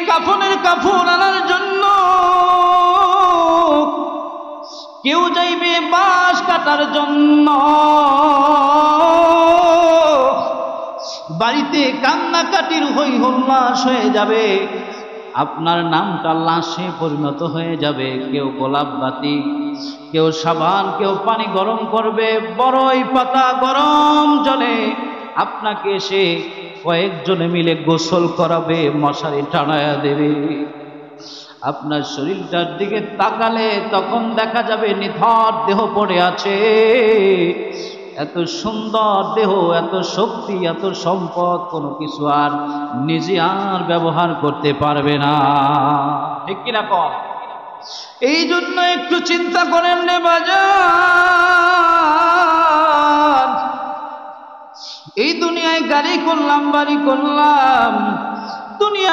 কাফনের কাফন আনার জন্য, কেউ যাইবে বাঁশ কাটার জন্য। বাড়িতে কান্নাকাটির হই হল্লাস হয়ে যাবে, আপনার নামটা লাশে পরিণত হয়ে যাবে। কেউ গোলাপ বাতি, কেউ সাবান, কেউ পানি গরম করবে, বড়ই পাতা গরম জলে আপনাকে এসে কয়েকজনে মিলে গোসল করাবে, মশারি টানায়া দেবে। আপনার শরীরটার দিকে তাকালে তখন দেখা যাবে নিথর দেহ পড়ে আছে। এত সুন্দর দেহ, এত শক্তি, এত সম্পদ, কোনো কিছু আর নিজে আর ব্যবহার করতে পারবে না। ঠিক কিনা কর? এই জন্য একটু চিন্তা করেন রে বাজার। এই দুনিয়ায় গাড়ি করলাম, বাড়ি করলাম, দুনিয়া